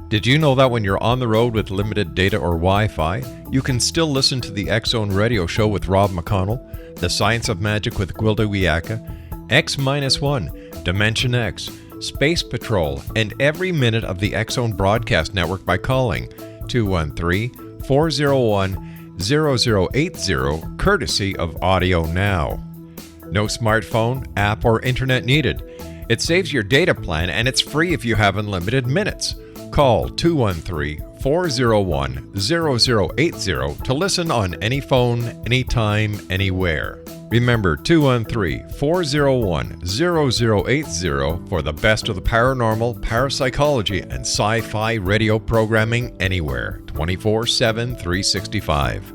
Did you know that when you're on the road with limited data or Wi-Fi, you can still listen to the X-Zone Radio Show with Rob McConnell, The Science of Magic with Gwilda Wiyaka, X-1, Dimension X, Space Patrol, and every minute of the X-Zone Broadcast Network by calling 213-401-0080, courtesy of Audio Now. No smartphone, app, or internet needed. It saves your data plan and it's free if you have unlimited minutes. Call 213-401-0080 to listen on any phone, anytime, anywhere. Remember 213-401-0080 for the best of the paranormal, parapsychology, and sci-fi radio programming anywhere, 24/7, 365.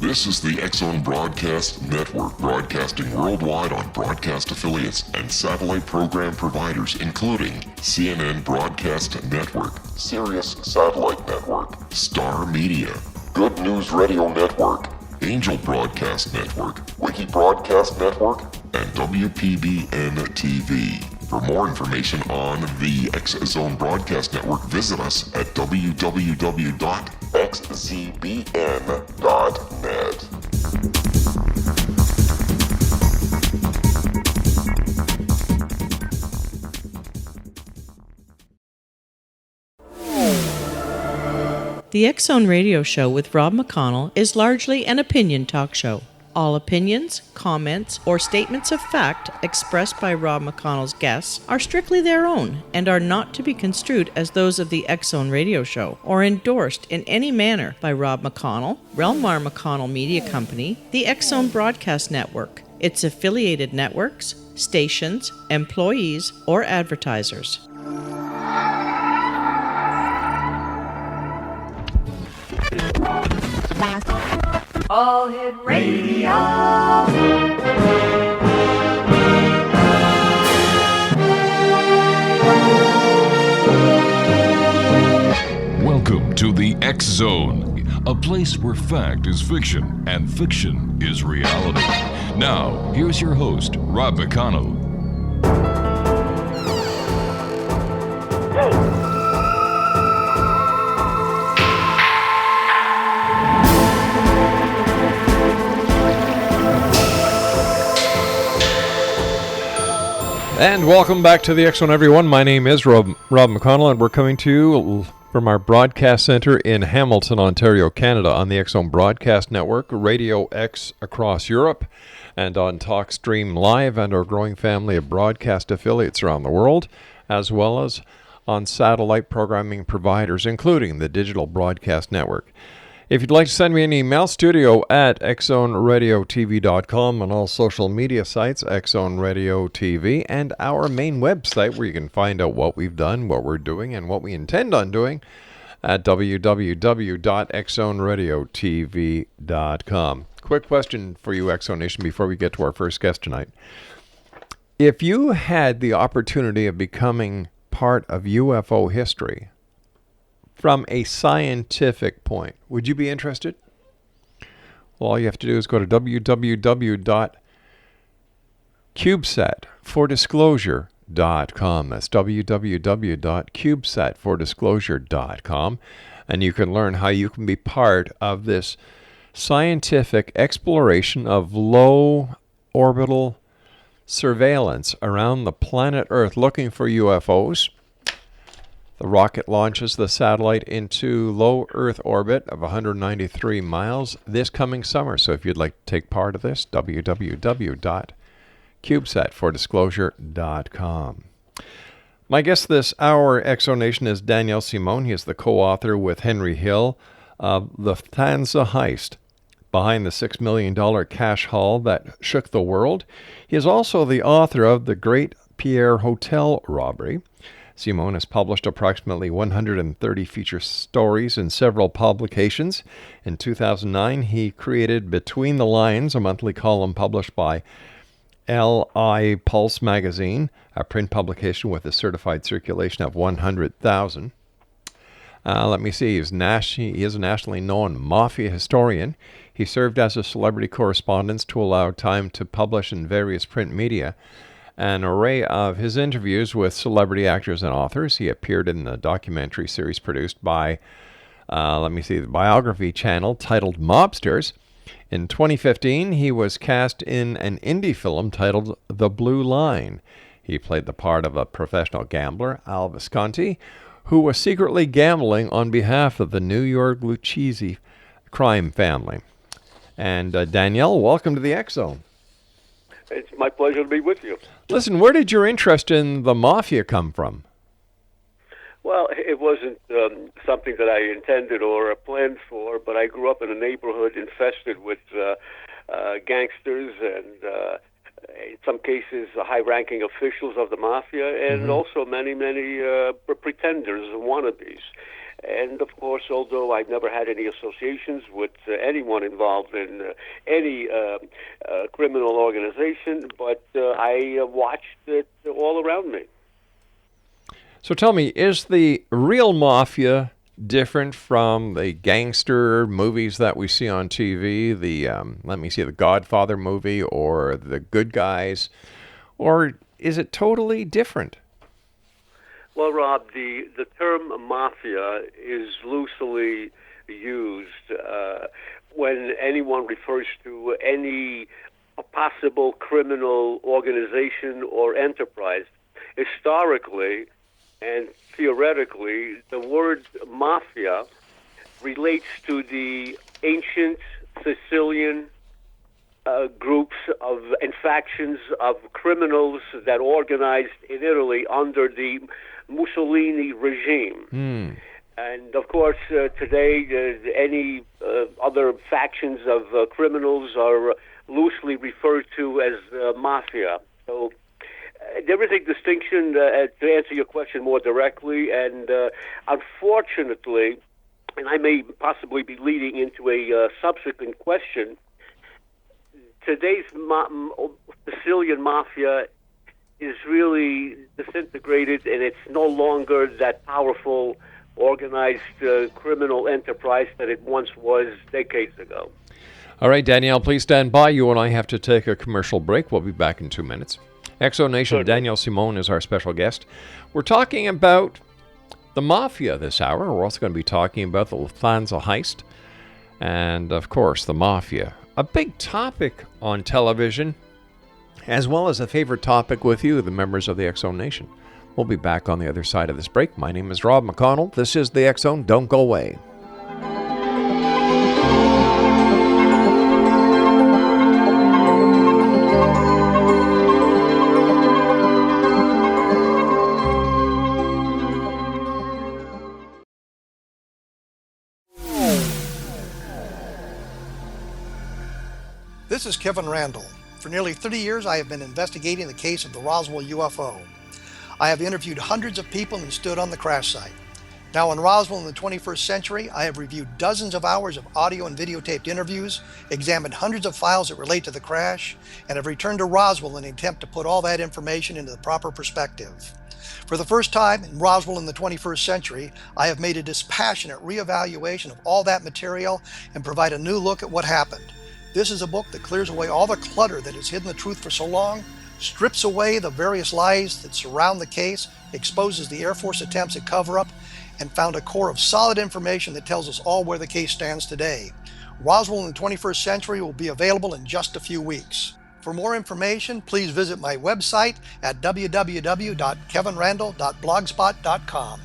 This is the X-Zone Broadcast Network, broadcasting worldwide on broadcast affiliates and satellite program providers, including CNN Broadcast Network, Sirius Satellite Network, Star Media, Good News Radio Network, Angel Broadcast Network, Wiki Broadcast Network, and WPBN TV. For more information on the X-Zone Broadcast Network, visit us at www.xzbn.net. The X-Zone Radio Show with Rob McConnell is largely an opinion talk show. All opinions, comments, or statements of fact expressed by Rob McConnell's guests are strictly their own and are not to be construed as those of the X-Zone Radio Show or endorsed in any manner by Rob McConnell, Relmar McConnell Media Company, the X-Zone Broadcast Network, its affiliated networks, stations, employees, or advertisers. All Hit Radio. Welcome to the X-Zone, a place where fact is fiction and fiction is reality. Now, here's your host, Rob McConnell. And welcome back to the X-Zone, everyone. My name is Rob McConnell, and we're coming to you from our broadcast center in Hamilton, Ontario, Canada, on the X-Zone Broadcast Network, Radio X across Europe, and on TalkStream Live and our growing family of broadcast affiliates around the world, as well as on satellite programming providers, including the Digital Broadcast Network. If you'd like to send me an email, studio at xzoneradiotv.com, on all social media sites, X-Zone Radio TV, and our main website where you can find out what we've done, what we're doing, and what we intend on doing at www.xzoneradiotv.com. Quick question for you, X-Zone Nation, before we get to our first guest tonight. If you had the opportunity of becoming part of UFO history from a scientific point, would you be interested? Well, all you have to do is go to www.cubesatfordisclosure.com. That's www.cubesatfordisclosure.com. And you can learn how you can be part of this scientific exploration of low orbital surveillance around the planet Earth looking for UFOs. The rocket launches the satellite into low Earth orbit of 193 miles this coming summer. So if you'd like to take part of this, www.cubesatfordisclosure.com. My guest this hour, X-Zone Nation, is Daniel Simone. He is the co-author with Henry Hill of Lufthansa Heist, behind the $6 million cash haul that shook the world. He is also the author of The Great Pierre Hotel Robbery. Simone has published approximately 130 feature stories in several publications. In 2009, he created Between the Lines, a monthly column published by L.I. Pulse magazine, a print publication with a certified circulation of 100,000. Let me see. He is a nationally known Mafia historian. He served as a celebrity correspondent to allow time to publish in various print media. An array of his interviews with celebrity actors and authors. He appeared in the documentary series produced by, the Biography channel titled Mobsters. In 2015, he was cast in an indie film titled The Blue Line. He played the part of a professional gambler, Al Visconti, who was secretly gambling on behalf of the New York Lucchese crime family. And Danielle, welcome to the X-Zone. It's my pleasure to be with you. Listen, where did your interest in the Mafia come from? Well, it wasn't something that I intended or planned for, but I grew up in a neighborhood infested with gangsters and, in some cases, high-ranking officials of the Mafia, and also many pretenders and wannabes. And, of course, although I've never had any associations with anyone involved in any criminal organization, but I watched it all around me. So tell me, is the real Mafia different from the gangster movies that we see on TV, the Godfather movie or The Good Guys, or is it totally different? Well, Rob, the term mafia is loosely used when anyone refers to any possible criminal organization or enterprise. Historically and theoretically, the word mafia relates to the ancient Sicilian groups and factions of criminals that organized in Italy under the Mussolini regime. And, of course, today, any other factions of criminals are loosely referred to as mafia. So there is a distinction, to answer your question more directly, and unfortunately, and I may possibly be leading into a subsequent question, today's Sicilian mafia is really disintegrated, and it's no longer that powerful, organized criminal enterprise that it once was decades ago. All right, Danielle, please stand by. You and I have to take a commercial break. We'll be back in 2 minutes. Exo Nation, Danielle Simone is our special guest. We're talking about the Mafia this hour. We're also going to be talking about the Lufthansa Heist and, of course, the Mafia. A big topic on television, as well as a favorite topic with you, the members of the X-Zone Nation. We'll be back on the other side of this break. My name is Rob McConnell. This is the X-Zone. Don't go away. This is Kevin Randall. For nearly 30 years, I have been investigating the case of the Roswell UFO. I have interviewed hundreds of people and stood on the crash site. Now in Roswell in the 21st century, I have reviewed dozens of hours of audio and videotaped interviews, examined hundreds of files that relate to the crash, and have returned to Roswell in an attempt to put all that information into the proper perspective. For the first time in Roswell in the 21st century, I have made a dispassionate reevaluation of all that material and provide a new look at what happened. This is a book that clears away all the clutter that has hidden the truth for so long, strips away the various lies that surround the case, exposes the Air Force attempts at cover-up, and found a core of solid information that tells us all where the case stands today. Roswell in the 21st century will be available in just a few weeks. For more information, please visit my website at www.kevinrandall.blogspot.com.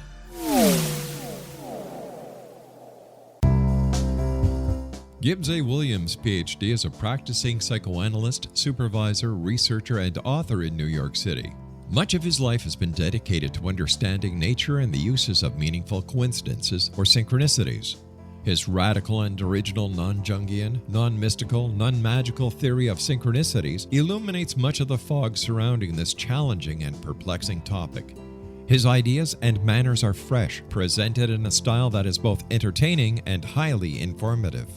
Gibbs A. Williams, Ph.D., is a practicing psychoanalyst, supervisor, researcher, and author in New York City. Much of his life has been dedicated to understanding nature and the uses of meaningful coincidences or synchronicities. His radical and original non-Jungian, non-mystical, non-magical theory of synchronicities illuminates much of the fog surrounding this challenging and perplexing topic. His ideas and manners are fresh, presented in a style that is both entertaining and highly informative.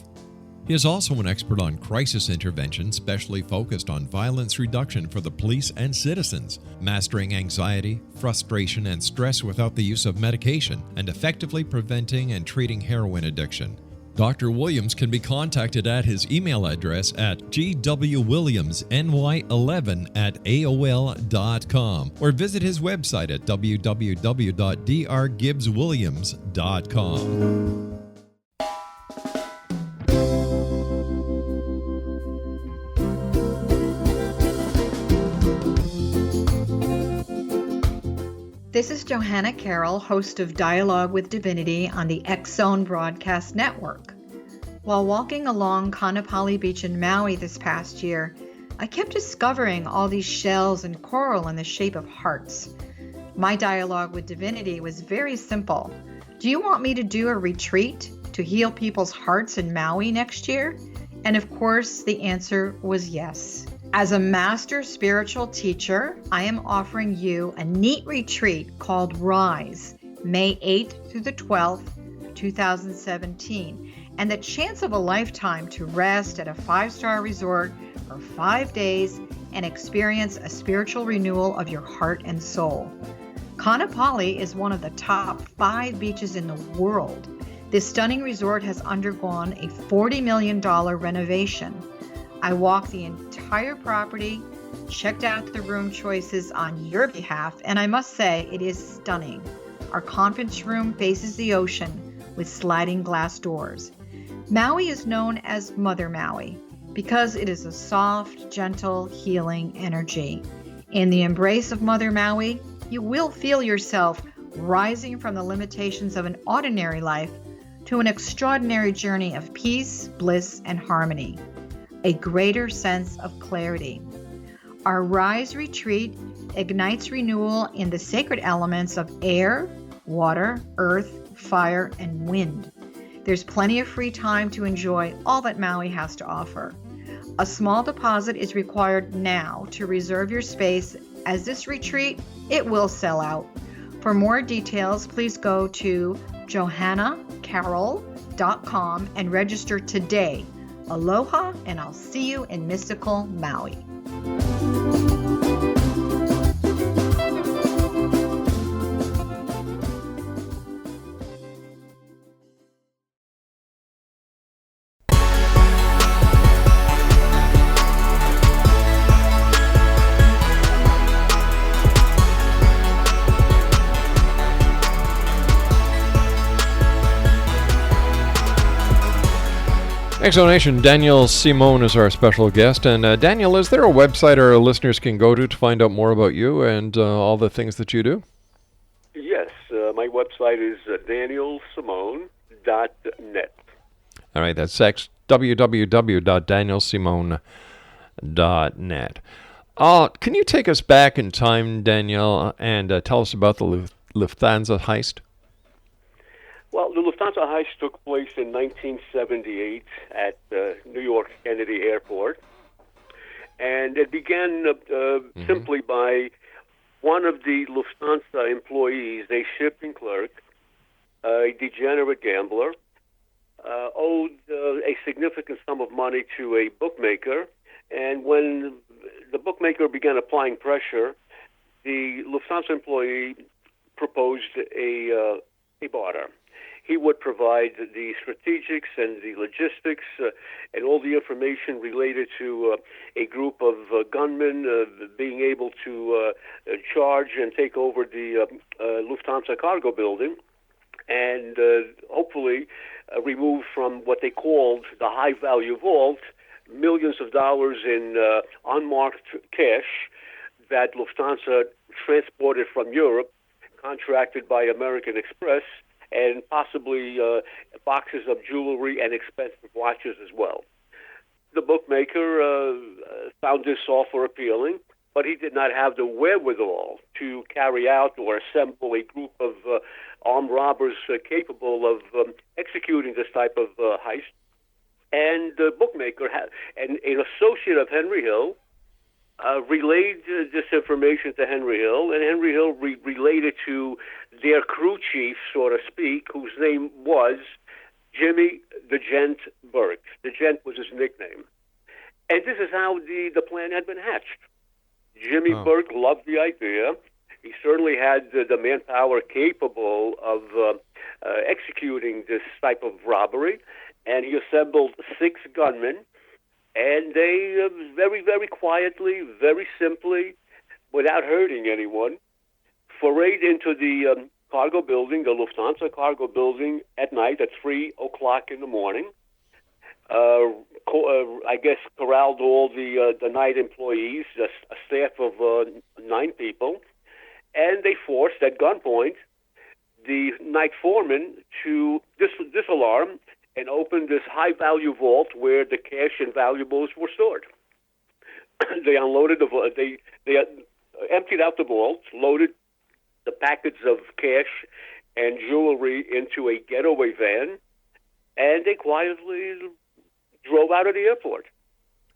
He is also an expert on crisis intervention, specially focused on violence reduction for the police and citizens, mastering anxiety, frustration, and stress without the use of medication, and effectively preventing and treating heroin addiction. Dr. Williams can be contacted at his email address at gwwilliamsny11@aol.com or visit his website at www.drgibbswilliams.com. This is Johanna Carroll, host of Dialogue with Divinity on the X-Zone Broadcast Network. While walking along Kaanapali Beach in Maui this past year, I kept discovering all these shells and coral in the shape of hearts. My dialogue with Divinity was very simple. Do you want me to do a retreat to heal people's hearts in Maui next year? And of course, the answer was yes. As a master spiritual teacher, I am offering you a neat retreat called Rise, May 8th through the 12th, 2017, and the chance of a lifetime to rest at a 5-star resort for 5 days and experience a spiritual renewal of your heart and soul. Kaanapali is one of the top 5 beaches in the world. This stunning resort has undergone a $40 million renovation. I walked the entire property, checked out the room choices on your behalf, and I must say it is stunning. Our conference room faces the ocean with sliding glass doors. Maui is known as Mother Maui because it is a soft, gentle, healing energy. In the embrace of Mother Maui, you will feel yourself rising from the limitations of an ordinary life to an extraordinary journey of peace, bliss, and harmony. A greater sense of clarity. Our Rise retreat ignites renewal in the sacred elements of air, water, earth, fire, and wind. There's plenty of free time to enjoy all that Maui has to offer. A small deposit is required now to reserve your space, as this retreat, it will sell out. For more details, please go to johannacarroll.com and register today. Aloha, and I'll see you in mystical Maui. Exonation, Daniel Simone is our special guest. And Daniel, is there a website our listeners can go to find out more about you and all the things that you do? Yes, my website is danielsimone.net. All right, that's www.danielsimone.net. Can you take us back in time, Daniel, and tell us about the Lufthansa heist? Well, the Lufthansa heist took place in 1978 at New York Kennedy Airport. And it began simply by one of the Lufthansa employees, a shipping clerk, a degenerate gambler, owed a significant sum of money to a bookmaker. And when the bookmaker began applying pressure, the Lufthansa employee proposed a barter. He would provide the strategics and the logistics and all the information related to a group of gunmen being able to charge and take over the Lufthansa cargo building and hopefully remove from what they called the high-value vault millions of dollars in unmarked cash that Lufthansa transported from Europe, contracted by American Express, and possibly boxes of jewelry and expensive watches as well. The bookmaker found this offer appealing, but he did not have the wherewithal to carry out or assemble a group of armed robbers capable of executing this type of heist. And the bookmaker, an associate of Henry Hill, relayed this information to Henry Hill, and Henry Hill relayed it to their crew chief, so to speak, whose name was Jimmy the Gent Burke. The Gent was his nickname. And this is how the plan had been hatched. Jimmy Burke loved the idea. He certainly had the manpower capable of executing this type of robbery, and he assembled 6 gunmen, and they very, very quietly, very simply, without hurting anyone, forayed into the cargo building, the Lufthansa cargo building, at night at 3 o'clock in the morning. I guess corralled all the night employees, a staff of 9 people, and they forced at gunpoint the night foreman to disalarm and open this high-value vault where the cash and valuables were stored. They unloaded they emptied out the vault, loaded the packets of cash and jewelry into a getaway van, and they quietly drove out of the airport.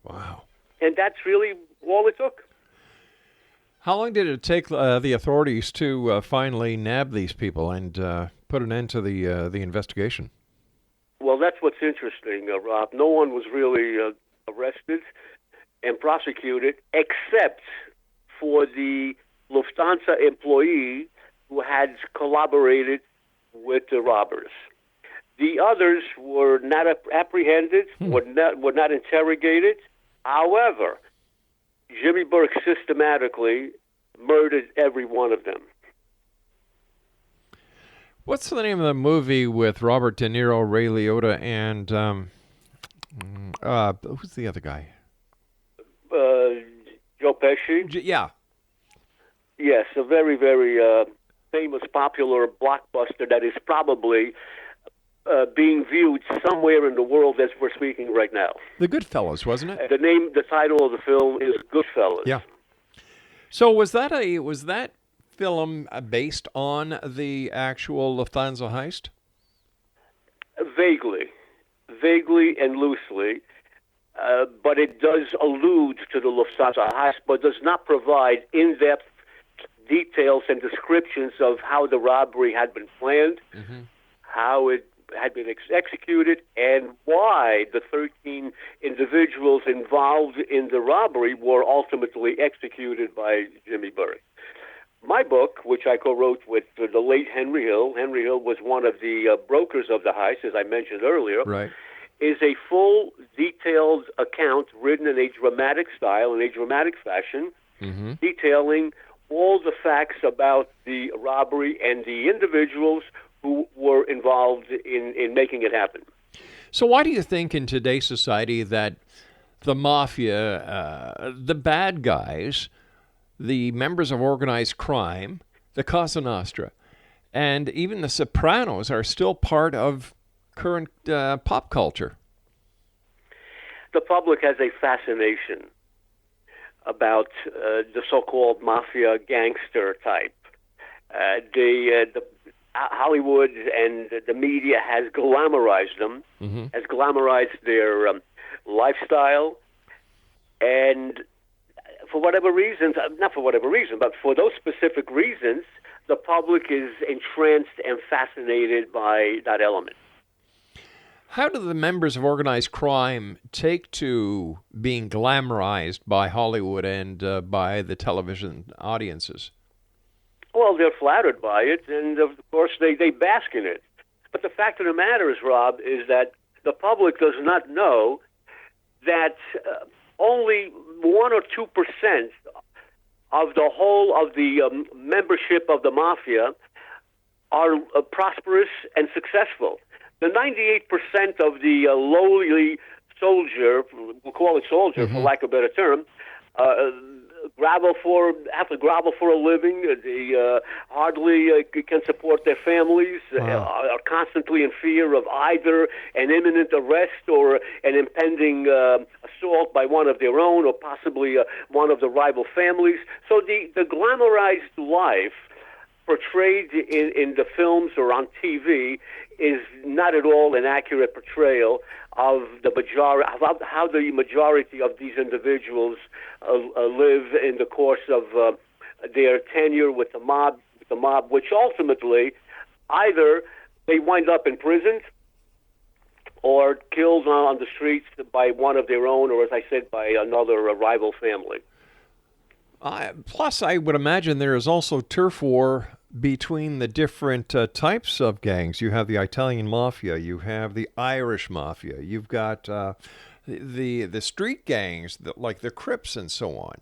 Wow. And that's really all it took. How long did it take the authorities to finally nab these people and put an end to the investigation? Well, that's what's interesting, Rob. No one was really arrested and prosecuted except for the Lufthansa employee who had collaborated with the robbers. The others were not apprehended, were not interrogated. However, Jimmy Burke systematically murdered every one of them. What's the name of the movie with Robert De Niro, Ray Liotta, and who's the other guy? Joe Pesci? Yeah. Yes, a very, very famous, popular blockbuster that is probably being viewed somewhere in the world as we're speaking right now. The Goodfellas, wasn't it? The title of the film is Goodfellas. Yeah. So was that film based on the actual Lufthansa heist? Vaguely and loosely, but it does allude to the Lufthansa heist, but does not provide in-depth details and descriptions of how the robbery had been planned, how it had been executed, and why the 13 individuals involved in the robbery were ultimately executed by Jimmy Burke. My book, which I co-wrote with the late Henry Hill was one of the brokers of the heist, as I mentioned earlier, right, is a full, detailed account written in a dramatic style, in a dramatic fashion, detailing all the facts about the robbery and the individuals who were involved in making it happen. So why do you think in today's society that the Mafia, the bad guys, the members of organized crime, the Cosa Nostra, and even the Sopranos are still part of current pop culture? The public has a fascination about the so-called Mafia gangster type. The Hollywood and the media has glamorized them, has glamorized their lifestyle, and for whatever reasons, not for whatever reason, but for those specific reasons, the public is entranced and fascinated by that element. How do the members of organized crime take to being glamorized by Hollywood and by the television audiences? Well, they're flattered by it, and of course they bask in it. But the fact of the matter is, Rob, is that the public does not know that only 1 or 2% of the whole of the membership of the Mafia are prosperous and successful. The 98% of the lowly soldier, we'll call it soldier for lack of a better term, have to grovel for a living. They hardly can support their families, are constantly in fear of either an imminent arrest or an impending assault by one of their own or possibly one of the rival families. So the glamorized life portrayed in the films or on TV is not at all an accurate portrayal of the majority, of how the majority of these individuals live in the course of their tenure with the mob, which ultimately either they wind up imprisoned or killed on the streets by one of their own, or as I said, by another rival family. Plus, I would imagine there is also turf war between the different types of gangs. You have the Italian Mafia, you have the Irish Mafia, you've got the street gangs like the Crips and so on.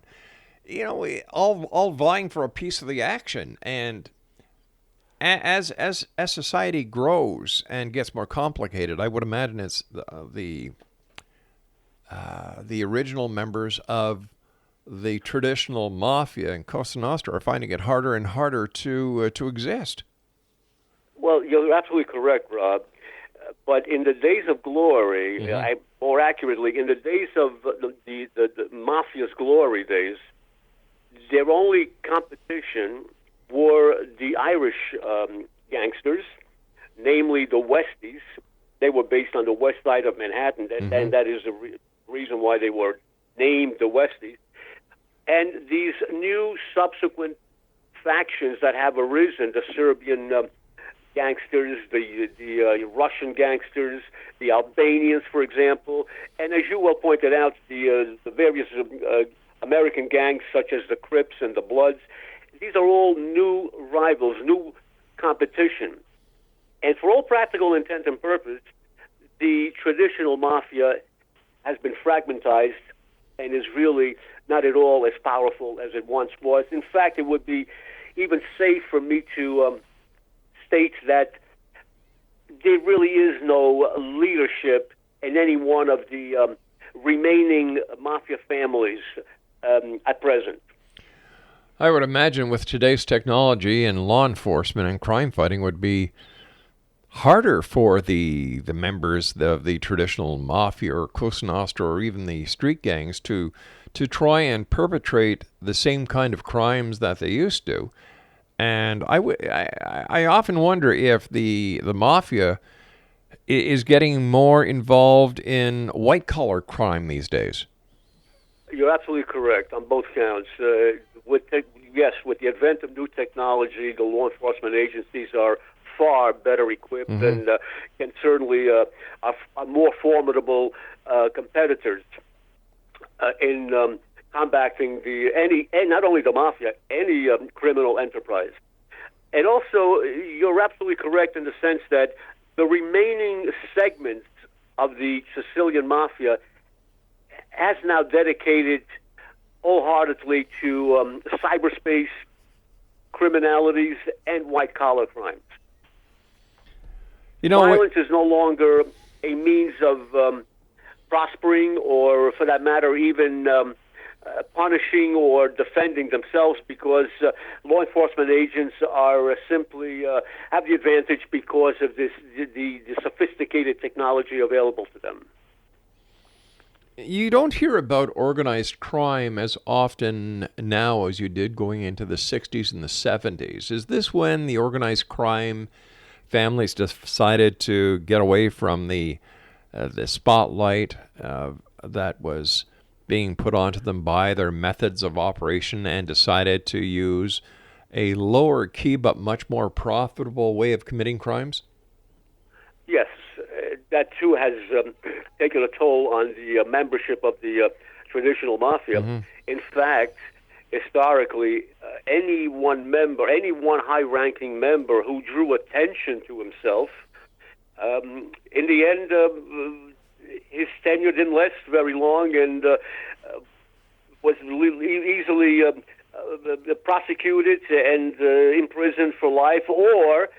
You know, all vying for a piece of the action. And as society grows and gets more complicated, I would imagine it's the original members of the traditional mafia in Cosa Nostra are finding it harder and harder to exist. Well, you're absolutely correct, Rob. But in the days of glory, more accurately, in the days of the mafia's glory days, their only competition were the Irish gangsters, namely the Westies. They were based on the west side of Manhattan, and that is the reason why they were named the Westies. And these new subsequent factions that have arisen, the Serbian gangsters, the Russian gangsters, the Albanians, for example, and as you well pointed out, the various American gangs such as the Crips and the Bloods, these are all new rivals, new competition. And for all practical intent and purpose, the traditional mafia has been fragmentized and is really not at all as powerful as it once was. In fact, it would be even safe for me to state that there really is no leadership in any one of the remaining mafia families at present. I would imagine with today's technology and law enforcement and crime fighting would be harder for the members of the traditional mafia or Cosa Nostra or even the street gangs to try and perpetrate the same kind of crimes that they used to. And I often wonder if the mafia is getting more involved in white-collar crime these days. You're absolutely correct on both counts. With the advent of new technology, the law enforcement agencies are far better equipped and can certainly are more formidable competitors in combating not only the mafia, any criminal enterprise. And also, you're absolutely correct in the sense that the remaining segments of the Sicilian mafia has now dedicated wholeheartedly to cyberspace criminalities and white-collar crimes. You know, violence is no longer a means of prospering or, for that matter, even punishing or defending themselves, because law enforcement agents are simply have the advantage because of the sophisticated technology available to them. You don't hear about organized crime as often now as you did going into the 60s and the 70s. Is this when the organized crime families decided to get away from the spotlight that was being put onto them by their methods of operation and decided to use a lower key but much more profitable way of committing crimes? Yes, that too has taken a toll on the membership of the traditional mafia. In fact, historically, any one high-ranking member who drew attention to himself, in the end, his tenure didn't last very long and was easily prosecuted and imprisoned for life, or,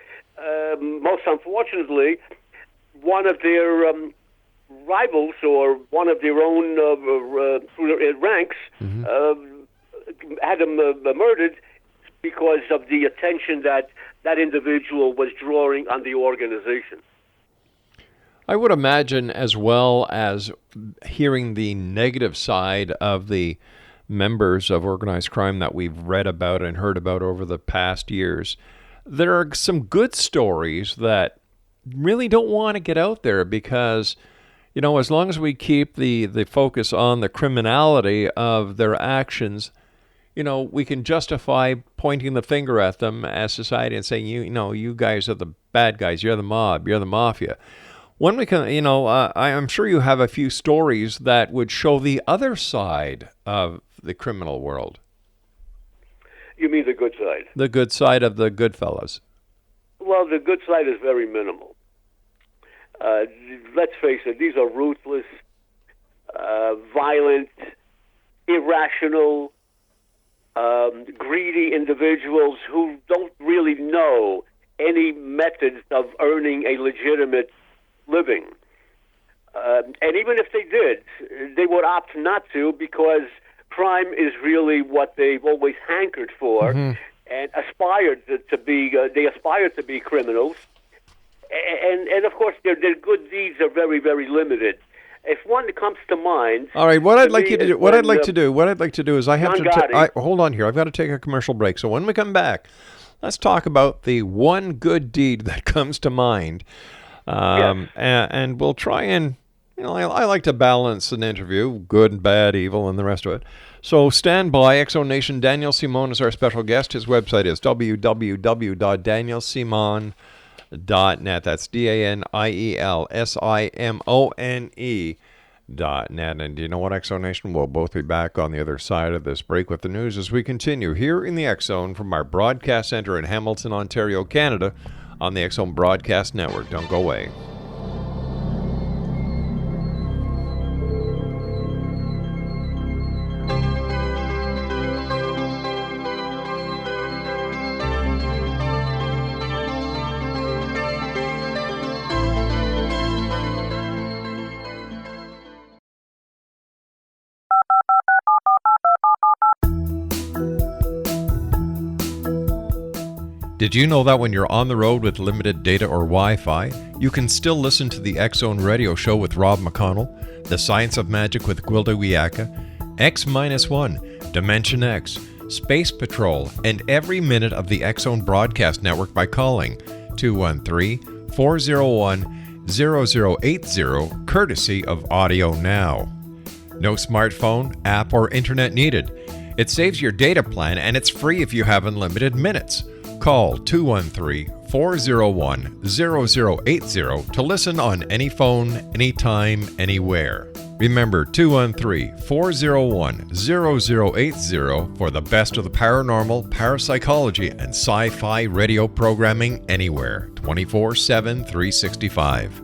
most unfortunately, one of their rivals or one of their own ranks had him murdered because of the attention that individual was drawing on the organization. I would imagine, as well as hearing the negative side of the members of organized crime that we've read about and heard about over the past years, there are some good stories that really don't want to get out there because, you know, as long as we keep the focus on the criminality of their actions, you know, we can justify pointing the finger at them as society and saying, you know, you guys are the bad guys, you're the mob, you're the mafia. When we can, I'm sure you have a few stories that would show the other side of the criminal world. You mean the good side? The good side of the good fellas. Well, the good side is very minimal. Let's face it, these are ruthless, violent, irrational, greedy individuals who don't really know any methods of earning a legitimate living. And even if they did, they would opt not to, because crime is really what they've always hankered for and aspired to be. They aspire to be criminals. And of course, their good deeds are very, very limited. If one comes to mind, all right. What I'd like to do is I have John to Gotti. hold on here. I've got to take a commercial break. So when we come back, let's talk about the one good deed that comes to mind, and we'll try and I like to balance an interview, good and bad, evil, and the rest of it. So stand by, Exo Nation. Daniel Simone is our special guest. His website is www.danielsimone.net. That's DanielSimone.net. And you know what, Exo Nation? We'll both be back on the other side of this break with the news as we continue here in the X Zone from our broadcast center in Hamilton, Ontario, Canada, on the X Zone Broadcast Network. Don't go away. Did you know that when you're on the road with limited data or Wi-Fi, you can still listen to the X-Zone radio show with Rob McConnell, The Science of Magic with Gwilda Wiyaka, X-1, Dimension X, Space Patrol, and every minute of the X-Zone broadcast network by calling 213-401-0080, courtesy of Audio Now. No smartphone, app, or internet needed. It saves your data plan, and it's free if you have unlimited minutes. Call 213-401-0080 to listen on any phone, anytime, anywhere. Remember, 213-401-0080 for the best of the paranormal, parapsychology, and sci-fi radio programming anywhere, 24/7, 365.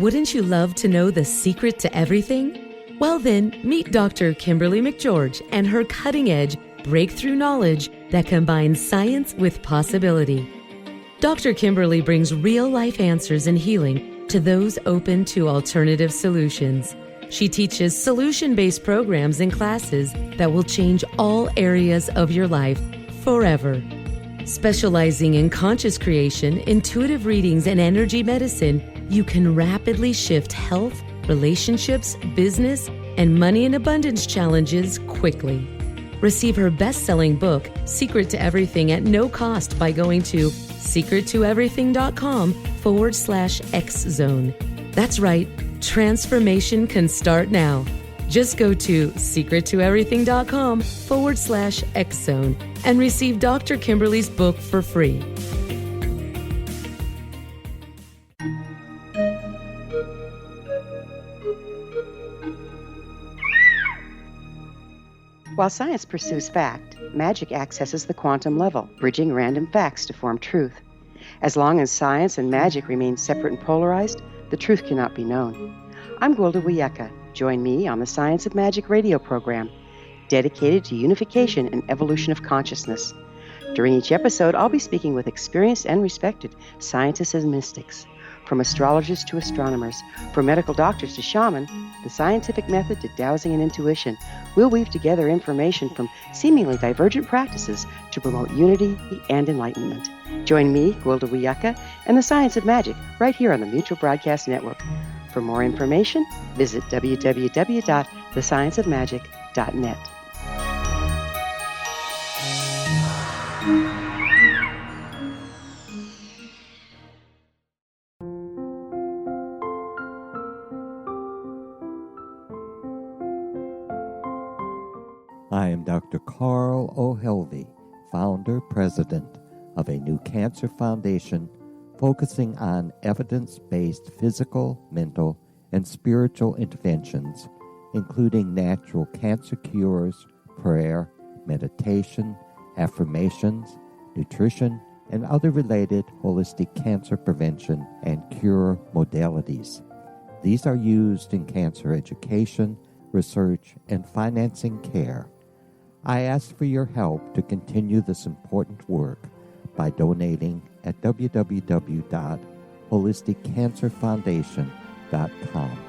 Wouldn't you love to know the secret to everything? Well then, meet Dr. Kimberly McGeorge and her cutting-edge breakthrough knowledge that combines science with possibility. Dr. Kimberly brings real-life answers and healing to those open to alternative solutions. She teaches solution-based programs and classes that will change all areas of your life forever. Specializing in conscious creation, intuitive readings, and energy medicine, you can rapidly shift health, relationships, business, and money and abundance challenges quickly. Receive her best-selling book, Secret to Everything, at no cost by going to secrettoeverything.com/X-Zone. That's right, transformation can start now. Just go to secrettoeverything.com/X-Zone and receive Dr. Kimberly's book for free. While science pursues fact, magic accesses the quantum level, bridging random facts to form truth. As long as science and magic remain separate and polarized, the truth cannot be known. I'm Gwilda Wiyaka. Join me on the Science of Magic radio program, dedicated to unification and evolution of consciousness. During each episode, I'll be speaking with experienced and respected scientists and mystics. From astrologers to astronomers, from medical doctors to shaman, the scientific method to dowsing and intuition, we'll weave together information from seemingly divergent practices to promote unity and enlightenment. Join me, Gwilda Wiyaka, and the Science of Magic right here on the Mutual Broadcast Network. For more information, visit www.thescienceofmagic.net. I am Dr. Carl O'Helvey, founder-president of a new cancer foundation focusing on evidence-based physical, mental, and spiritual interventions, including natural cancer cures, prayer, meditation, affirmations, nutrition, and other related holistic cancer prevention and cure modalities. These are used in cancer education, research, and financing care. I ask for your help to continue this important work by donating at www.holisticcancerfoundation.com.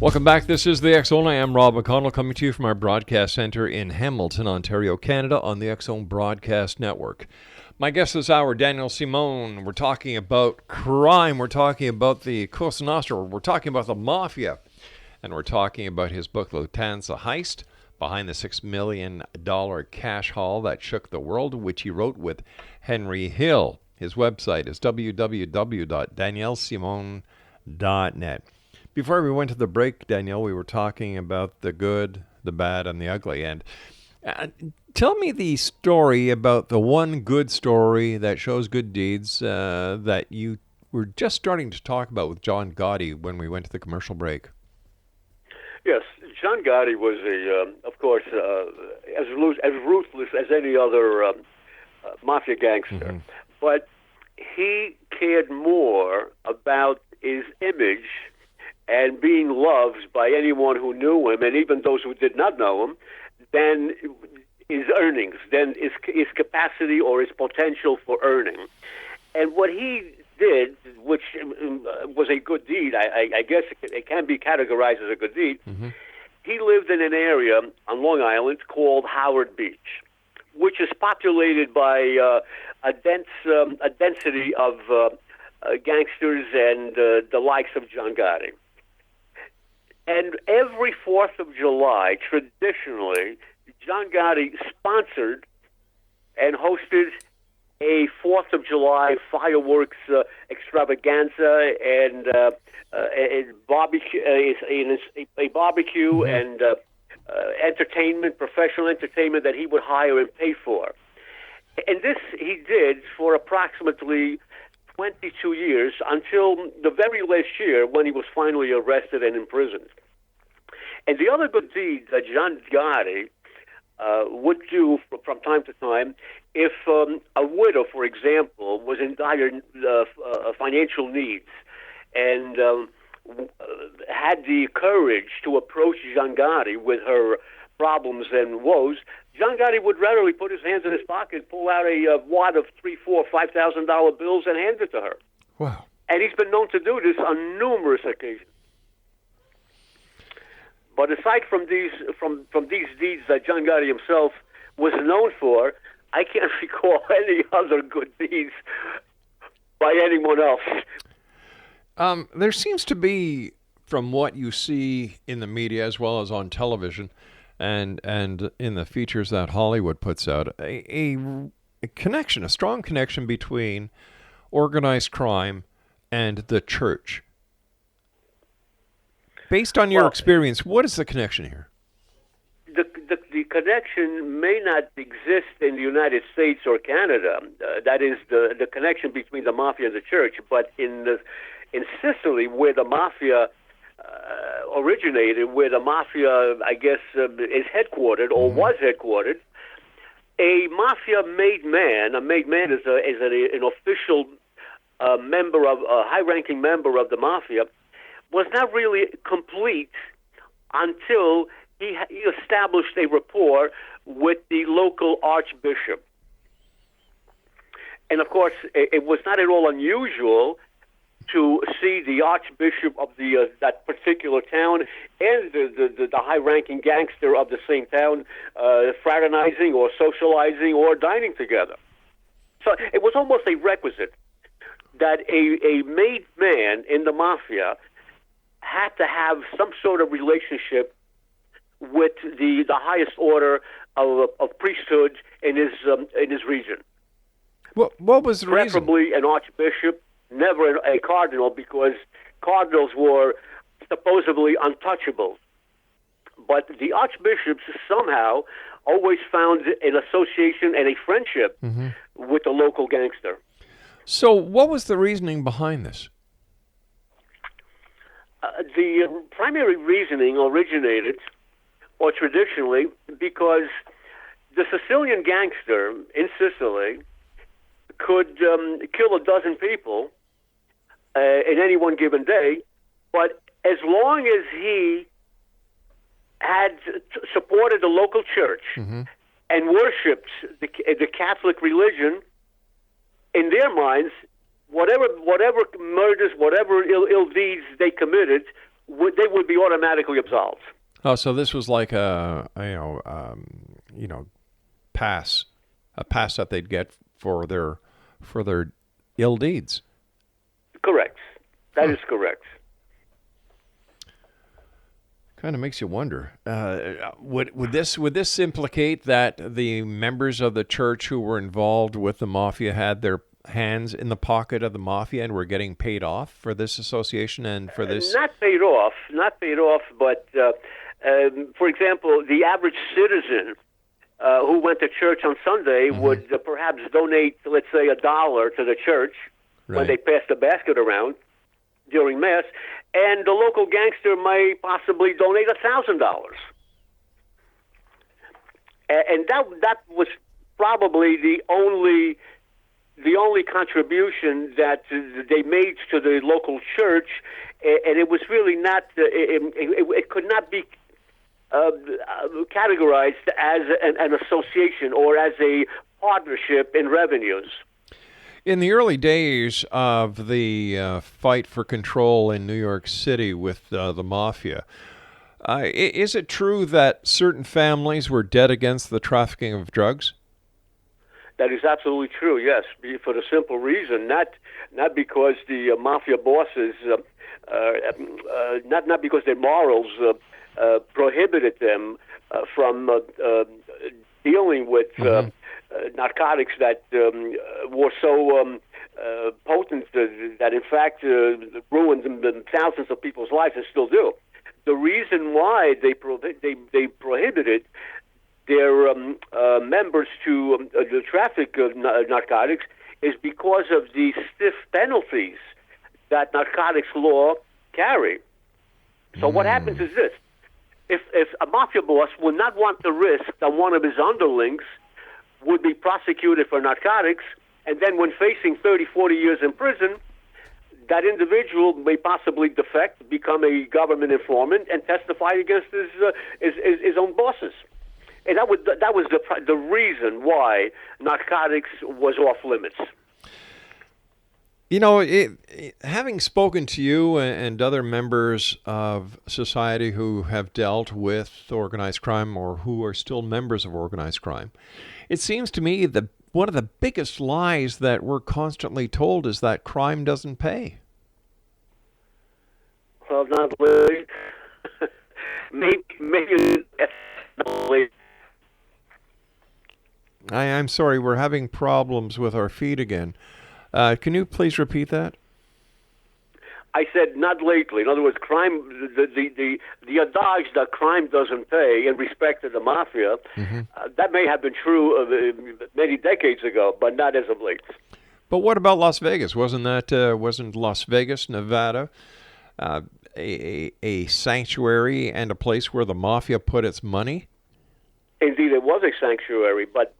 Welcome back. This is the X-Zone. I am Rob McConnell coming to you from our broadcast center in Hamilton, Ontario, Canada on the X-Zone Broadcast Network. My guest this hour, Daniel Simone. We're talking about crime. We're talking about the Cosa Nostra. We're talking about the Mafia. And we're talking about his book, Lufthansa Heist, Behind the $6 Million Cash Haul That Shook the World, which he wrote with Henry Hill. His website is www.danielsimone.net. Before we went to the break, Danielle, we were talking about the good, the bad, and the ugly. And tell me the story about the one good story that shows good deeds that you were just starting to talk about with John Gotti when we went to the commercial break. Yes, John Gotti was of course, as ruthless as any other mafia gangster. Mm-hmm. But he cared more about his image and being loved by anyone who knew him, and even those who did not know him, than his earnings, than his capacity or his potential for earning. And what he did, which was a good deed, I guess it can be categorized as a good deed, mm-hmm. He lived in an area on Long Island called Howard Beach, which is populated by a density of gangsters and the likes of John Gotti. And every 4th of July, traditionally, John Gotti sponsored and hosted a 4th of July fireworks extravaganza and a barbecue, mm-hmm. and entertainment, professional entertainment that he would hire and pay for. And this he did for approximately 22 years until the very last year when he was finally arrested and imprisoned. And the other good deed that John Gotti would do from time to time, if a widow, for example, was in dire financial needs and had the courage to approach John Gotti with her problems and woes, John Gotti would readily put his hands in his pocket, pull out a wad of $3,000, $4,000, $5,000 bills, and hand it to her. Wow! And he's been known to do this on numerous occasions. But aside from these deeds that John Gotti himself was known for, I can't recall any other good deeds by anyone else. There seems to be, from what you see in the media as well as on television, and in the features that Hollywood puts out, a connection, a strong connection between organized crime and the church. Based on your experience, what is the connection here? The connection may not exist in the United States or Canada. That is the connection between the mafia and the church. But in Sicily, where the mafia originated, where the mafia, I guess, is headquartered or mm-hmm. was headquartered, a mafia-made man. A made man is an official member of a high-ranking member of the mafia. Was not really complete until he established a rapport with the local archbishop. And of course, it was not at all unusual to see the archbishop of that particular town and the high-ranking gangster of the same town fraternizing or socializing or dining together. So it was almost a requisite that a made man in the mafia had to have some sort of relationship with the highest order of priesthood in his region. What was the reason? Preferably an archbishop, never a cardinal, because cardinals were supposedly untouchable. But the archbishops somehow always found an association and a friendship with the local gangster. So what was the reasoning behind this? The primary reasoning originated, or traditionally, because the Sicilian gangster in Sicily could kill a dozen people in any one given day, but as long as he had supported the local church and worshipped the Catholic religion, in their minds, whatever murders, whatever ill deeds they committed, they would be automatically absolved. Oh, so this was like a pass that they'd get for their ill deeds. Correct. That is correct. Kind of makes you wonder. Would this implicate that the members of the church who were involved with the mafia had their hands in the pocket of the mafia and were getting paid off for this association and for this? Not paid off, but for example, the average citizen who went to church on Sunday would perhaps donate, let's say, $1 to the church when they passed the basket around during Mass, and the local gangster may possibly donate $1,000. And that was probably the only contribution that they made to the local church, and it was really not. It could not be categorized as an association or as a partnership in revenues. In the early days of the fight for control in New York City with the Mafia, is it true that certain families were dead against the trafficking of drugs? That is absolutely true, yes, for the simple reason, not because the Mafia bosses, not because their morals prohibited them from dealing with narcotics that were so potent that in fact ruined thousands of people's lives and still do. The reason why they prohibited their members to the traffic of narcotics is because of the stiff penalties that narcotics law carry. So what happens is this. If a mafia boss would not want the risk that one of his underlings would be prosecuted for narcotics, and then when facing 30, 40 years in prison, that individual may possibly defect, become a government informant, and testify against his own bosses. And that was the reason why narcotics was off limits. You know, having spoken to you and other members of society who have dealt with organized crime or who are still members of organized crime, it seems to me that one of the biggest lies that we're constantly told is that crime doesn't pay. Well, not really. maybe not really. I'm sorry, we're having problems with our feed again. Can you please repeat that? I said not lately. In other words, crime, the adage that crime doesn't pay in respect to the Mafia, that may have been true many decades ago, but not as of late. But what about Las Vegas? Wasn't Las Vegas, Nevada, a sanctuary and a place where the Mafia put its money? Indeed, it was a sanctuary, but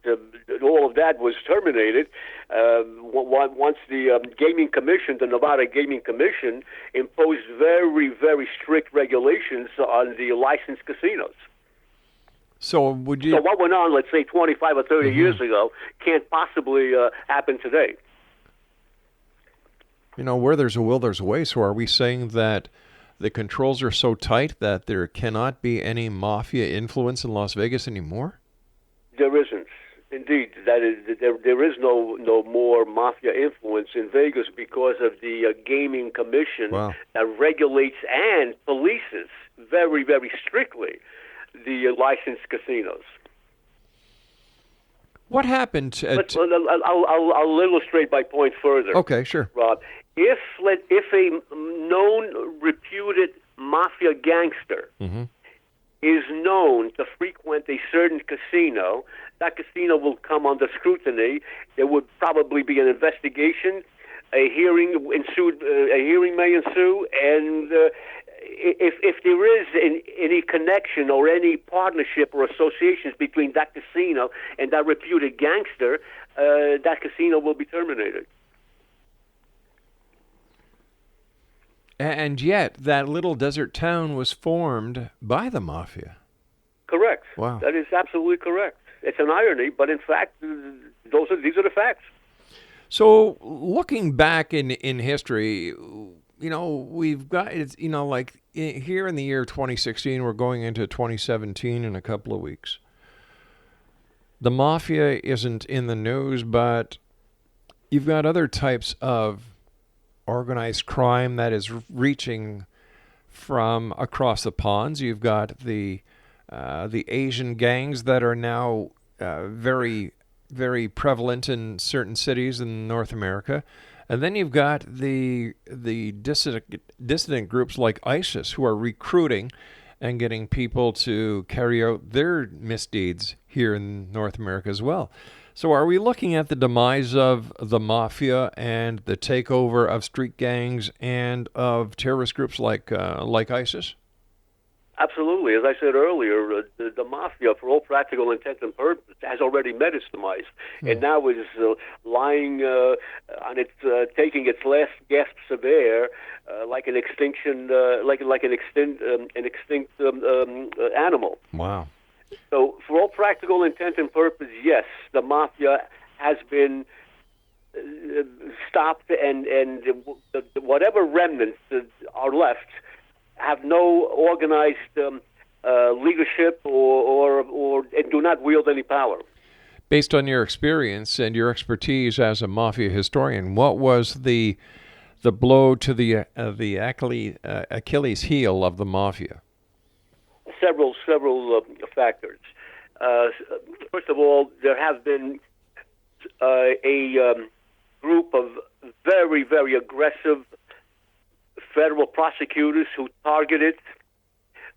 all of that was terminated once the Gaming Commission, the Nevada Gaming Commission, imposed very, very strict regulations on the licensed casinos. So what went on, let's say, 25 or 30 years ago, can't possibly happen today. You know, where there's a will, there's a way. So are we saying that the controls are so tight that there cannot be any Mafia influence in Las Vegas anymore? There isn't. Indeed, that is, there is no more Mafia influence in Vegas because of the Gaming Commission that regulates and polices very, very strictly the licensed casinos. What happened? I'll illustrate my point further. Okay, sure. Rob, if a known reputed mafia gangster is known to frequent a certain casino, that casino will come under scrutiny. There would probably be an investigation. A hearing may ensue, and if there is any connection or any partnership or associations between that casino and that reputed gangster, that casino will be terminated. And yet, that little desert town was formed by the Mafia. Correct. Wow. That is absolutely correct. It's an irony, but in fact, these are the facts. So, looking back in history, we've got, here in the year 2016, we're going into 2017 in a couple of weeks. The Mafia isn't in the news, but you've got other types of organized crime that is reaching from across the ponds. You've got the Asian gangs that are now very, very prevalent in certain cities in North America. And then you've got the dissident groups like ISIS who are recruiting and getting people to carry out their misdeeds here in North America as well. So are we looking at the demise of the Mafia and the takeover of street gangs and of terrorist groups like ISIS? Absolutely. As I said earlier, the Mafia, for all practical intent and purpose, has already met its demise, and now is lying on its, taking its last gasps of air, like an extinction, like an extinct animal. Wow. So, for all practical intent and purpose, yes, the Mafia has been stopped, and whatever remnants are left have no organized leadership or and do not wield any power. Based on your experience and your expertise as a Mafia historian, what was the blow to the Achilles heel of the Mafia? Several factors. First of all, there have been a group of very, very aggressive federal prosecutors who targeted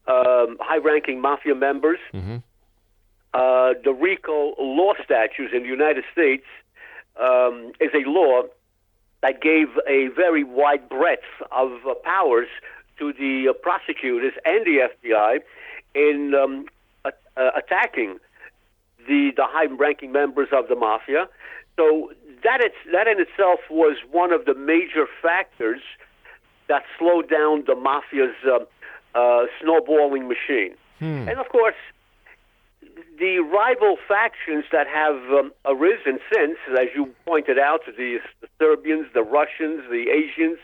high-ranking Mafia members. The RICO law statutes in the United States is a law that gave a very wide breadth of powers to the prosecutors and the FBI in attacking the high-ranking members of the Mafia. So that in itself was one of the major factors that slowed down the Mafia's snowballing machine. And of course, the rival factions that have arisen since, as you pointed out, the Serbians, the Russians, the Asians,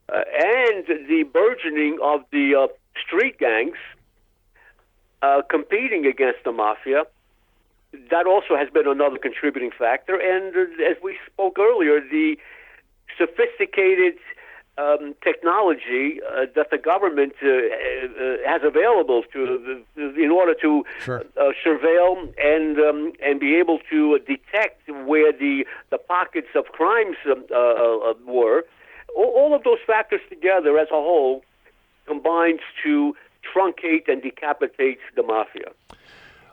and the burgeoning of the street gangs competing against the Mafia, that also has been another contributing factor. And as we spoke earlier, the sophisticated technology that the government has available to in order to surveil and be able to detect where the pockets of crimes were. All of those factors together as a whole combines to truncate and decapitate the Mafia.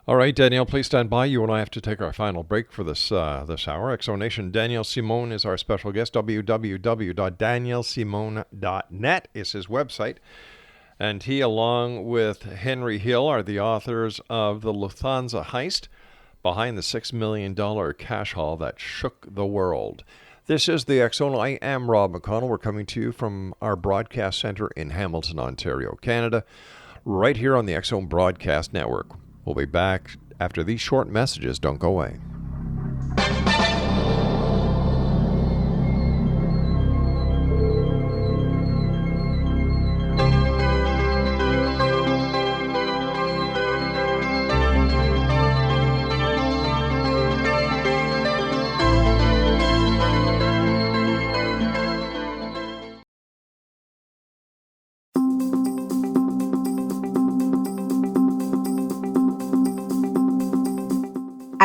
All right, Danielle, please stand by. You and I have to take our final break for this hour. Exonation, Daniel Simone is our special guest. www.danielsimone.net is his website. And he, along with Henry Hill, are the authors of the Lufthansa Heist, behind the $6 million cash haul that shook the world. This is the X Zone. I am Rob McConnell. We're coming to you from our broadcast center in Hamilton, Ontario, Canada, right here on the X Zone Broadcast Network. We'll be back after these short messages. Don't go away.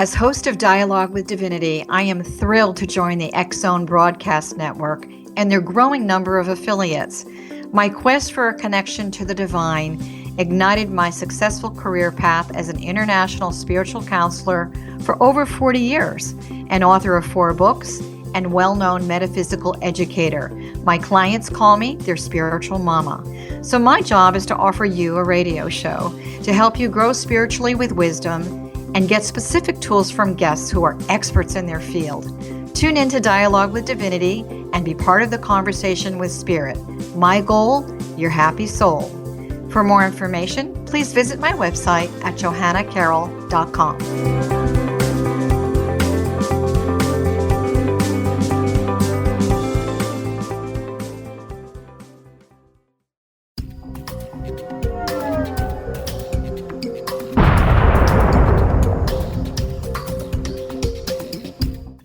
As host of Dialogue with Divinity, I am thrilled to join the X-Zone Broadcast Network and their growing number of affiliates. My quest for a connection to the divine ignited my successful career path as an international spiritual counselor for over 40 years, an author of 4 books, and well-known metaphysical educator. My clients call me their spiritual mama. So my job is to offer you a radio show to help you grow spiritually with wisdom and get specific tools from guests who are experts in their field. Tune in to Dialogue with Divinity and be part of the conversation with Spirit. My goal, your happy soul. For more information, please visit my website at johannacarroll.com.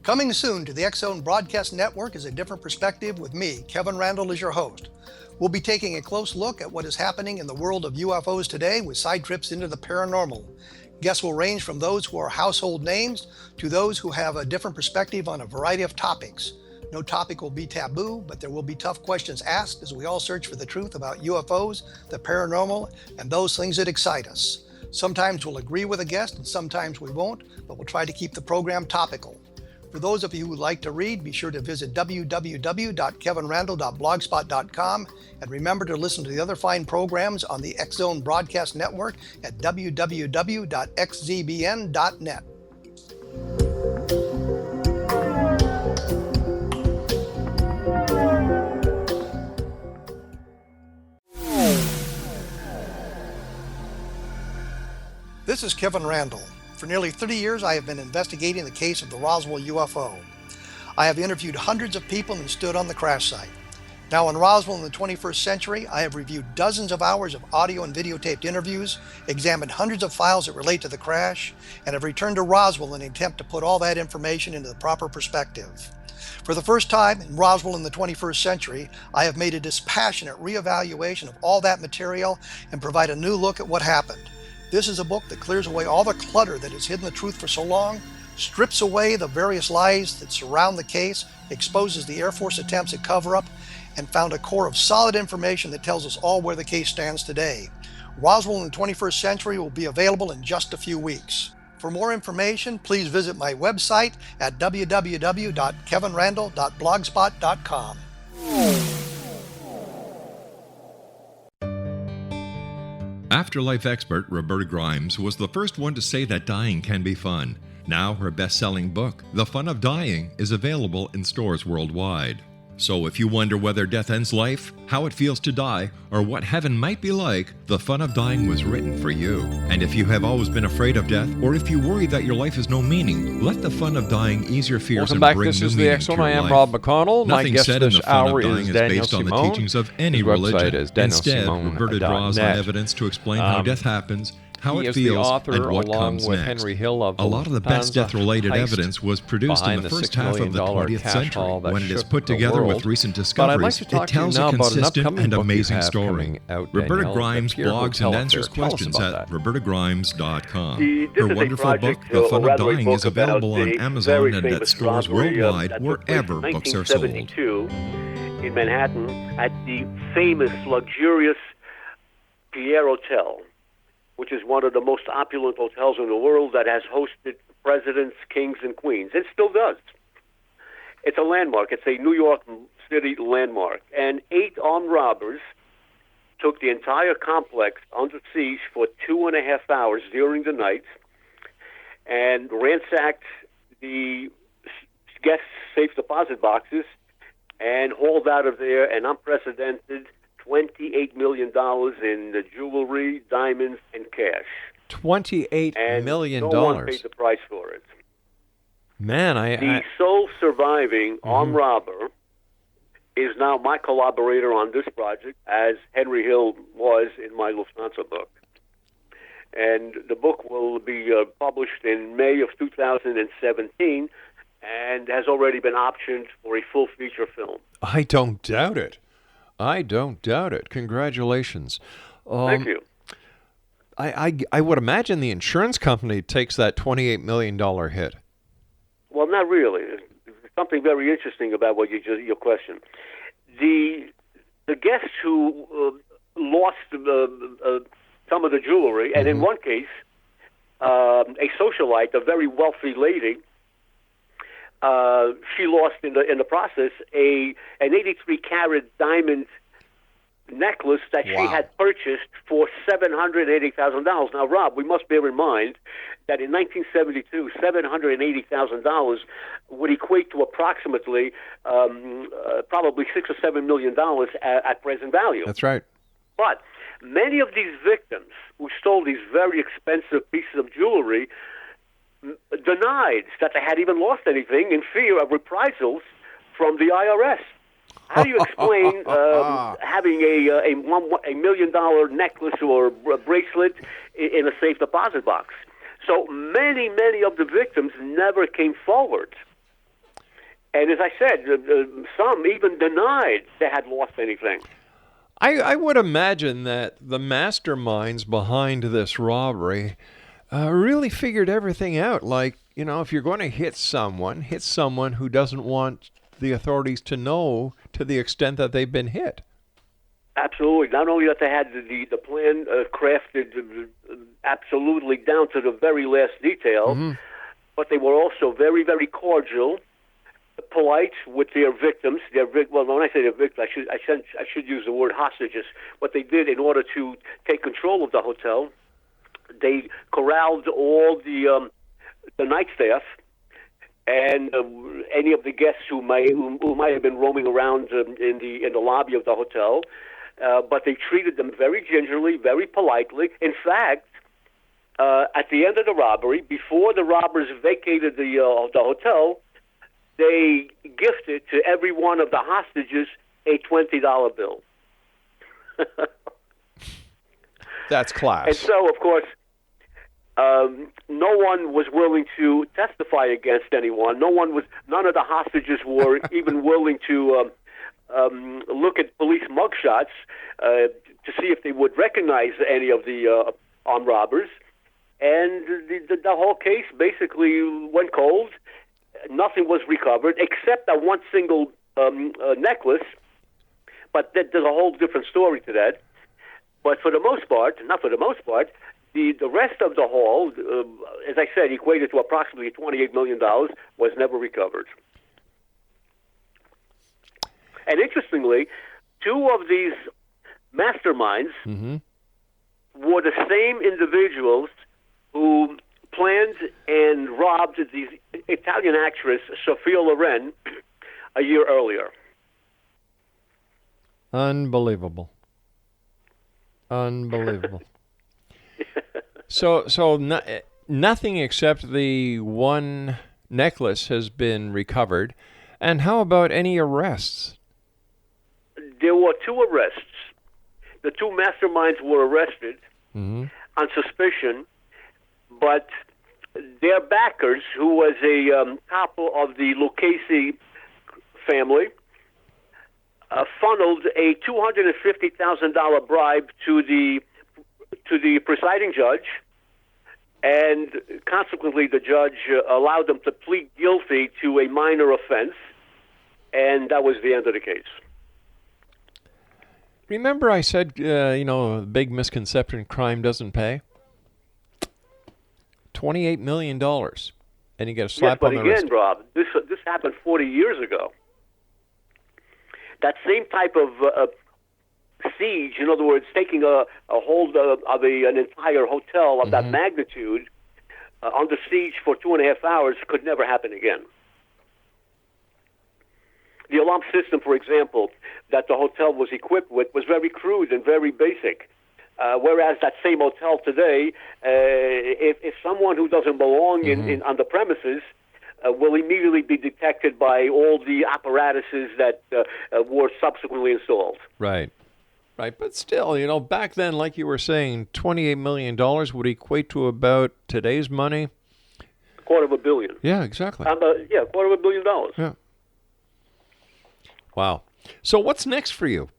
Coming soon to the X-Zone Broadcast Network is A Different Perspective with me, Kevin Randall, as your host. We'll be taking a close look at what is happening in the world of UFOs today with side trips into the paranormal. Guests will range from those who are household names to those who have a different perspective on a variety of topics. No topic will be taboo, but there will be tough questions asked as we all search for the truth about UFOs, the paranormal, and those things that excite us. Sometimes we'll agree with a guest and sometimes we won't, but we'll try to keep the program topical. For those of you who would like to read, be sure to visit www.kevinrandall.blogspot.com and remember to listen to the other fine programs on the X-Zone Broadcast Network at www.xzbn.net. This is Kevin Randall. For nearly 30 years, I have been investigating the case of the Roswell UFO. I have interviewed hundreds of people and stood on the crash site. Now in Roswell in the 21st century, I have reviewed dozens of hours of audio and videotaped interviews, examined hundreds of files that relate to the crash, and have returned to Roswell in an attempt to put all that information into the proper perspective. For the first time in Roswell in the 21st century, I have made a dispassionate reevaluation of all that material and provide a new look at what happened. This is a book that clears away all the clutter that has hidden the truth for so long, strips away the various lies that surround the case, exposes the Air Force attempts at cover-up, and found a core of solid information that tells us all where the case stands today. Roswell in the 21st century will be available in just a few weeks. For more information, please visit my website at www.kevinrandall.blogspot.com. Afterlife expert Roberta Grimes was the first one to say that dying can be fun. Now her best-selling book, The Fun of Dying, is available in stores worldwide. So if you wonder whether death ends life, how it feels to die, or what heaven might be like, The Fun of Dying was written for you. And if you have always been afraid of death, or if you worry that your life has no meaning, let The Fun of Dying ease your fears Welcome and back. bring This new is the meaning X-Zone. to I your am life. Rob McConnell. My Nothing guest said in this The Fun hour of Dying is is Daniel based on the Simone. teachings of any His religion. website is Instead, danielsimone.net. Roberta draws on evidence to explain how death happens, how He it is the feels, author, and what along comes with next. Henry Hill, of A lot of the best Lufthansa death-related Heist, evidence was produced in behind the the first $6 half of the million 20th cash century. haul that When it is shook put the together world. with recent But I'd like discoveries, to talk it to you tells now a about an consistent upcoming and book you amazing have story. coming out, Roberta Danielle, Grimes The Pure blogs Hotel and answers Affair. Tell us questions about at that. robertagrimes.com. This Her is a wonderful project, book, The or Fun of rather a Dying, book is available about on a Amazon very and at famous stores robbery, worldwide, that took place wherever in books are sold. 1972 in Manhattan at the famous, luxurious Pierre Hotel, which is one of the most opulent hotels in the world that has hosted presidents, kings, and queens. It still does. It's a landmark. It's a New York City landmark. And 8 armed robbers took the entire complex under siege for 2.5 hours during the night and ransacked the guest safe deposit boxes and hauled out of there an unprecedented $28 million in the jewelry, diamonds, and cash. $28 million. No one paid the price for it. Man, the sole surviving armed robber is now my collaborator on this project, as Henry Hill was in my Lufthansa book. And the book will be published in May of 2017 and has already been optioned for a full feature film. I don't doubt it. I don't doubt it. Congratulations. Thank you. I would imagine the insurance company takes that $28 million hit. Well, not really. There's something very interesting about your question. The guests who lost some of the jewelry, and in one case, a socialite, a very wealthy lady, she lost in the process an 83-carat diamond necklace that she had purchased for $780,000. Now, Rob, we must bear in mind that in 1972, $780,000 would equate to approximately probably $6 or $7 million at present value. That's right. But many of these victims who stole these very expensive pieces of jewelry denied that they had even lost anything in fear of reprisals from the IRS. How do you explain having a $1 million necklace or a bracelet in a safe deposit box? So many of the victims never came forward. And as I said, some even denied they had lost anything. I would imagine that the masterminds behind this robbery really figured everything out. Like, you know, if you're going to hit someone who doesn't want the authorities to know to the extent that they've been hit. Absolutely. Not only that they had the plan crafted absolutely down to the very last detail, but they were also very, very cordial, polite with their victims. Well, when I say their victims, I should use the word hostages. What they did in order to take control of the hotel, they corralled all the night staff and any of the guests who might have been roaming around in the lobby of the hotel, but they treated them very gingerly, very politely. In fact, at the end of the robbery, before the robbers vacated the hotel, they gifted to every one of the hostages a $20 bill. That's class. And so, of course, no one was willing to testify against anyone. None of the hostages were even willing to look at police mugshots to see if they would recognize any of the armed robbers. And the whole case basically went cold. Nothing was recovered except that one single necklace. But there's a whole different story to that. But for the most part, the rest of the haul, as I said, equated to approximately $28 million, was never recovered. And interestingly, two of these masterminds were the same individuals who planned and robbed the Italian actress Sophia Loren a year earlier. Unbelievable. So nothing except the one necklace has been recovered. And how about any arrests? There were two arrests. The two masterminds were arrested on suspicion, but their backers, who was a couple of the Lucchese family, funneled a $250,000 bribe to the presiding judge, and consequently the judge allowed them to plead guilty to a minor offense, and that was the end of the case. Remember I said, big misconception, crime doesn't pay? $28 million, and you get a slap on the wrist. Yes, but again, Rob, this happened 40 years ago. That same type of siege, in other words, taking a hold of an entire hotel of that magnitude under siege for 2.5 hours could never happen again. The alarm system, for example, that the hotel was equipped with was very crude and very basic. Whereas that same hotel today, if someone who doesn't belong on the premises will immediately be detected by all the apparatuses that were subsequently installed. Right. But still, back then, like you were saying, $28 million would equate to about today's money. $250 million. Yeah, exactly. $250 million. Yeah. Wow. So what's next for you?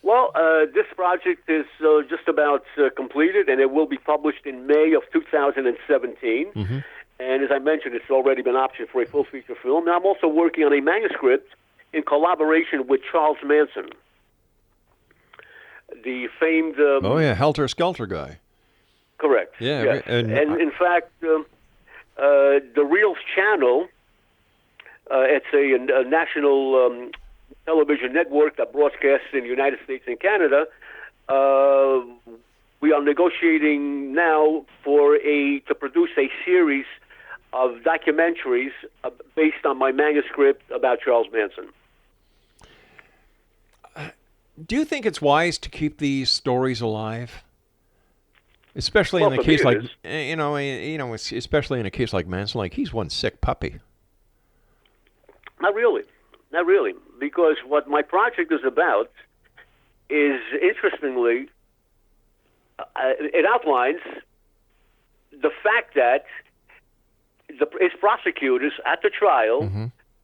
Well, this project is just about completed, and it will be published in May of 2017. Mm-hmm. And as I mentioned, it's already been optioned for a full feature film. Now I'm also working on a manuscript in collaboration with Charles Manson, the famed... Helter Skelter guy. Correct. Yeah. Yes. And in fact, the Reels channel, it's a national television network that broadcasts in the United States and Canada. We are negotiating now to produce a series of documentaries based on my manuscript about Charles Manson. Do you think it's wise to keep these stories alive? Especially in a case like, especially in a case like Manson, like he's one sick puppy. Not really. Because what my project is about is, interestingly, it outlines the fact that his prosecutors at the trial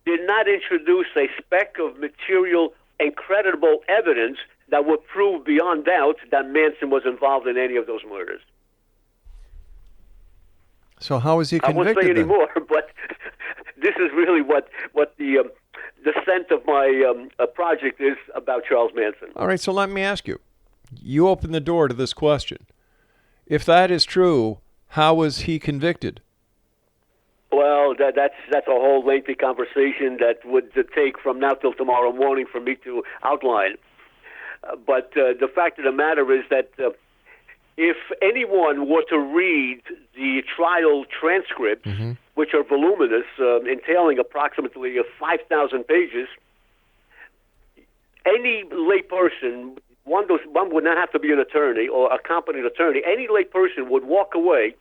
did not introduce a speck of material and credible evidence that would prove beyond doubt that Manson was involved in any of those murders. So how was he convicted? I won't say any more, but this is really what the scent of my project is about Charles Manson. All right, so let me ask you. You open the door to this question. If that is true, how was he convicted? Well, that's a whole lengthy conversation that would take from now till tomorrow morning for me to outline. But the fact of the matter is that if anyone were to read the trial transcripts, which are voluminous, entailing approximately 5,000 pages, any layperson, one would not have to be an attorney or a competent attorney, any layperson would walk away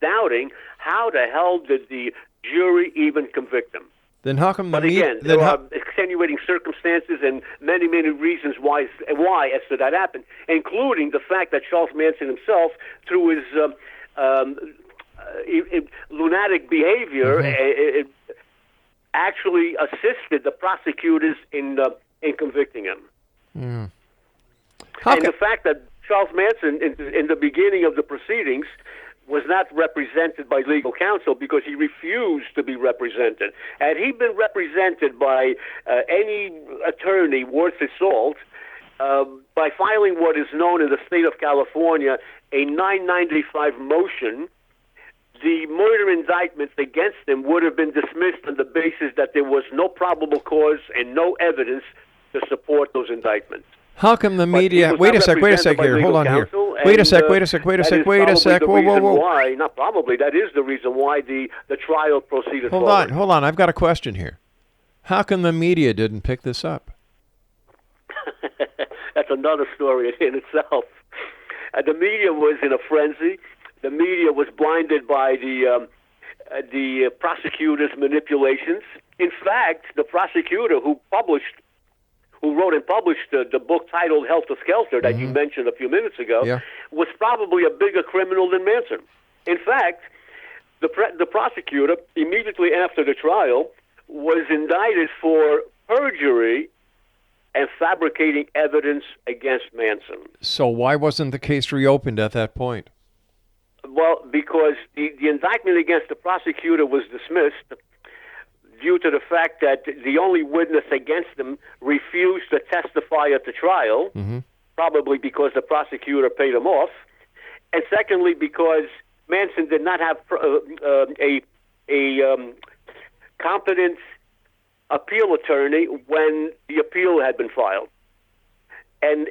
doubting how the hell did the jury even convict him. Then how come there are extenuating circumstances and many, many reasons why as to that happened, including the fact that Charles Manson himself, through his lunatic behavior, actually assisted the prosecutors in convicting him. And the fact that Charles Manson, in the beginning of the proceedings, was not represented by legal counsel because he refused to be represented. Had he been represented by any attorney worth his salt, by filing what is known in the state of California a 995 motion, the murder indictments against him would have been dismissed on the basis that there was no probable cause and no evidence to support those indictments. How come the media... Wait a sec here. Hold on here. Wait a sec. Whoa. Why, not probably, that is the reason why the trial proceeded forward. Hold on. I've got a question here. How come the media didn't pick this up? That's another story in itself. The media was in a frenzy. The media was blinded by the prosecutor's manipulations. In fact, the prosecutor who wrote and published the book titled Helter Skelter that you mentioned a few minutes ago, was probably a bigger criminal than Manson. In fact, the prosecutor, immediately after the trial, was indicted for perjury and fabricating evidence against Manson. So why wasn't the case reopened at that point? Well, because the indictment against the prosecutor was dismissed due to the fact that the only witness against him refused to testify at the trial, probably because the prosecutor paid him off, and secondly because Manson did not have a competent appeal attorney when the appeal had been filed. And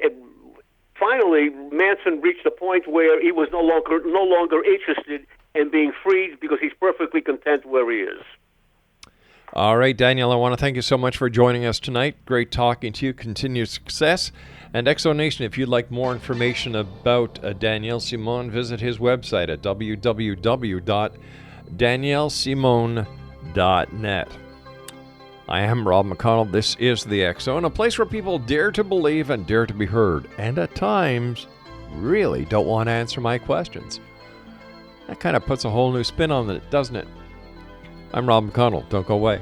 finally, Manson reached a point where he was no longer interested in being freed because he's perfectly content where he is. All right, Daniel, I want to thank you so much for joining us tonight. Great talking to you. Continued success. And Exo Nation, if you'd like more information about Daniel Simone, visit his website at www.danielsimone.net. I am Rob McConnell. This is the X Zone, a place where people dare to believe and dare to be heard, and at times really don't want to answer my questions. That kind of puts a whole new spin on it, doesn't it? I'm Rob McConnell. Don't go away.